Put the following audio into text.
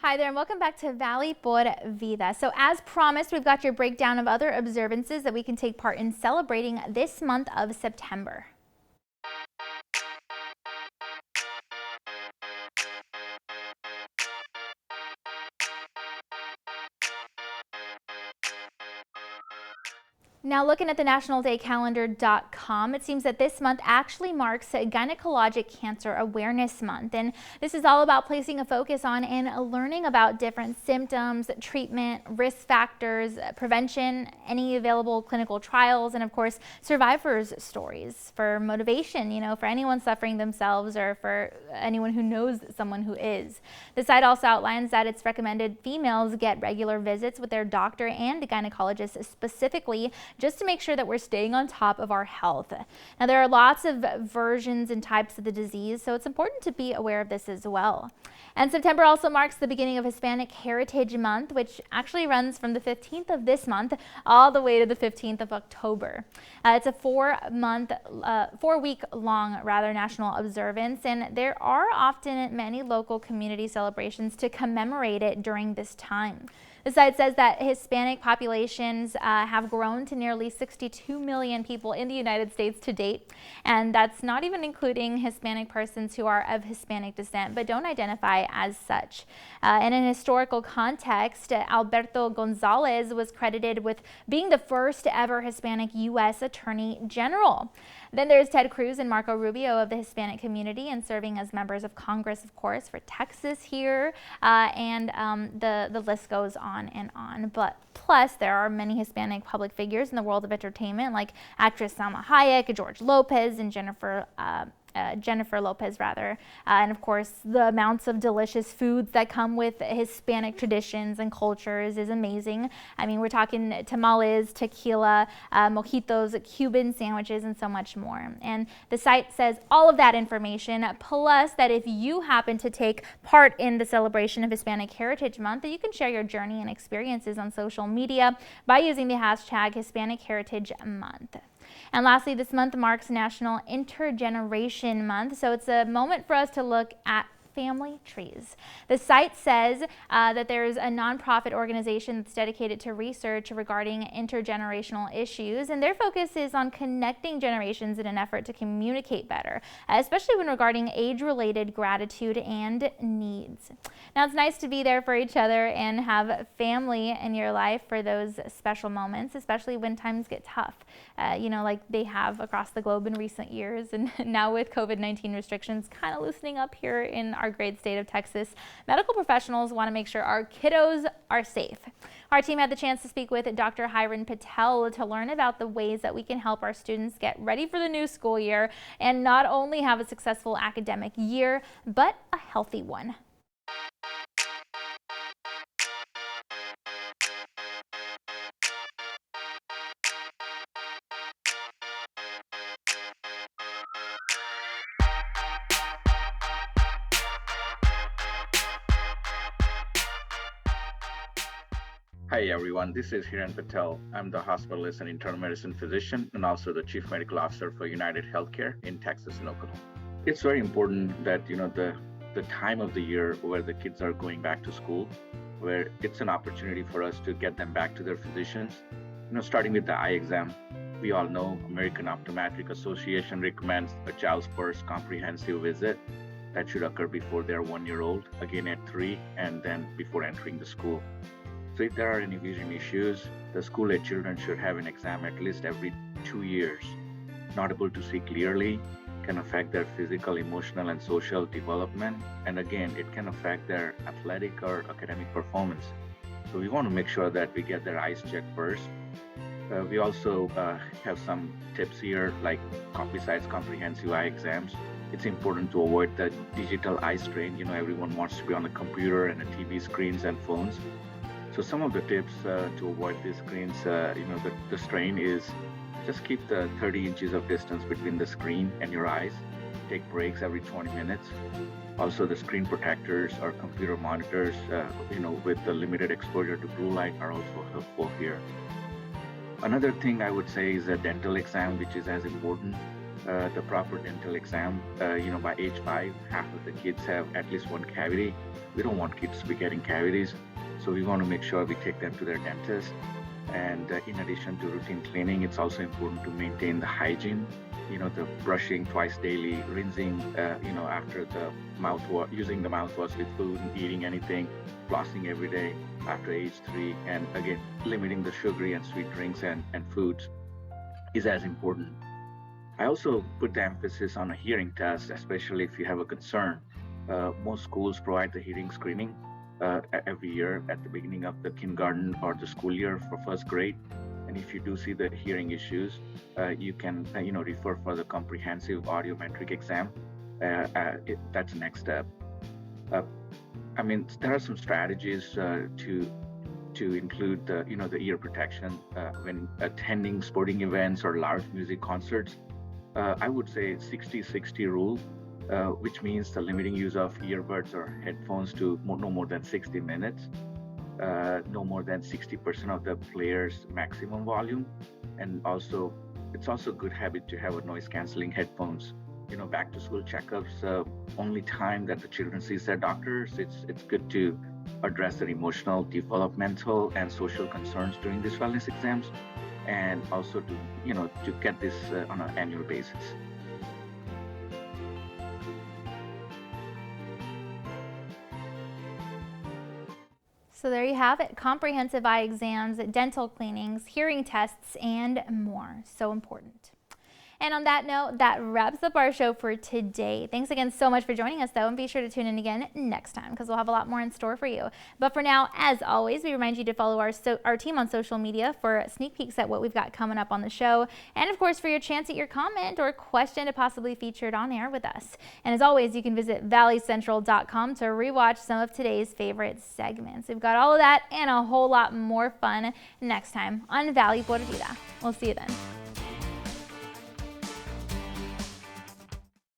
Hi there and welcome back to Valley por Vida. So as promised, we've got your breakdown of other observances that we can take part in celebrating this month of September. Now looking at the nationaldaycalendar.com, it seems that this month actually marks Gynecologic Cancer Awareness Month. And this is all about placing a focus on and learning about different symptoms, treatment, risk factors, prevention, any available clinical trials, and of course, survivors' stories for motivation, for anyone suffering themselves or for anyone who knows someone who is. The site also outlines that it's recommended females get regular visits with their doctor and gynecologist specifically, just to make sure that we're staying on top of our health. Now, there are lots of versions and types of the disease, so it's important to be aware of this as well. And September also marks the beginning of Hispanic Heritage Month, which actually runs from the 15th of this month all the way to the 15th of October. It's a 4-week long national observance, and there are often many local community celebrations to commemorate it during this time. The site says that Hispanic populations have grown to nearly 62 million people in the United States to date, and that's not even including Hispanic persons who are of Hispanic descent but don't identify as such. In an historical context, Alberto Gonzalez was credited with being the first ever Hispanic U.S. Attorney General. Then there's Ted Cruz and Marco Rubio of the Hispanic community and serving as members of Congress, of course, for Texas here, and the list goes on and on. But plus, there are many Hispanic public figures in the world of entertainment, like actress Salma Hayek, George Lopez, and Jennifer Lopez, and of course the amounts of delicious foods that come with Hispanic traditions and cultures is amazing. I mean, we're talking tamales, tequila, mojitos, Cuban sandwiches, and so much more. And the site says all of that information, plus that if you happen to take part in the celebration of Hispanic Heritage Month, that you can share your journey and experiences on social media by using the hashtag Hispanic Heritage Month. And lastly, this month marks National Intergeneration Month, so it's a moment for us to look at family trees. The site says that there's a nonprofit organization that's dedicated to research regarding intergenerational issues, and their focus is on connecting generations in an effort to communicate better, especially when regarding age-related gratitude and needs. Now, it's nice to be there for each other and have family in your life for those special moments, especially when times get tough, like they have across the globe in recent years, and now with COVID-19 restrictions kind of loosening up here in our great state of Texas, medical professionals want to make sure our kiddos are safe. Our team had the chance to speak with Dr. Hiran Patel to learn about the ways that we can help our students get ready for the new school year and not only have a successful academic year, but a healthy one. Hi everyone, this is Hiran Patel. I'm the hospitalist and internal medicine physician and also the Chief Medical Officer for United Healthcare in Texas and Oklahoma. It's very important that the time of the year where the kids are going back to school, where it's an opportunity for us to get them back to their physicians. Starting with the eye exam, we all know American Optometric Association recommends a child's first comprehensive visit that should occur before they're 1 year old, again at 3, and then before entering the school. So if there are any vision issues, the school-age children should have an exam at least every 2 years. Not able to see clearly can affect their physical, emotional, and social development. And again, it can affect their athletic or academic performance. So we want to make sure that we get their eyes checked first. We also have some tips here, like besides comprehensive eye exams. It's important to avoid the digital eye strain. Everyone wants to be on a computer and a TV screens and phones. So some of the tips to avoid these screens, the strain is just keep the 30 inches of distance between the screen and your eyes. Take breaks every 20 minutes. Also, the screen protectors or computer monitors, with the limited exposure to blue light are also helpful here. Another thing I would say is a dental exam, which is as important. The proper dental exam, by age 5, half of the kids have at least one cavity. We don't want kids to be getting cavities, so we want to make sure we take them to their dentist. And in addition to routine cleaning, it's also important to maintain the hygiene. The brushing twice daily, rinsing, after the mouthwash, using the mouthwash with food and eating anything, flossing every day after age 3, and again, limiting the sugary and sweet drinks and foods is as important. I also put the emphasis on a hearing test, especially if you have a concern. Most schools provide the hearing screening every year at the beginning of the kindergarten or the school year for first grade. And if you do see the hearing issues, you can refer for the comprehensive audiometric exam. That's the next step. There are some strategies to include the ear protection when attending sporting events or large music concerts. I would say 60-60 rule, which means the limiting use of earbuds or headphones to no more than 60 minutes, no more than 60% of the player's maximum volume, and also it's also a good habit to have a noise canceling headphones. Back to school checkups, only time that the children sees their doctors, it's good to address their emotional, developmental, and social concerns during these wellness exams, and also to get this on an annual basis. So there you have it, comprehensive eye exams, dental cleanings, hearing tests, and more. So important. And on that note, that wraps up our show for today. Thanks again so much for joining us, though, and be sure to tune in again next time because we'll have a lot more in store for you. But for now, as always, we remind you to follow our team on social media for sneak peeks at what we've got coming up on the show, and of course for your chance at your comment or question to possibly featured on air with us. And as always, you can visit valleycentral.com to rewatch some of today's favorite segments. We've got all of that and a whole lot more fun next time on Valley Por Vida. We'll see you then.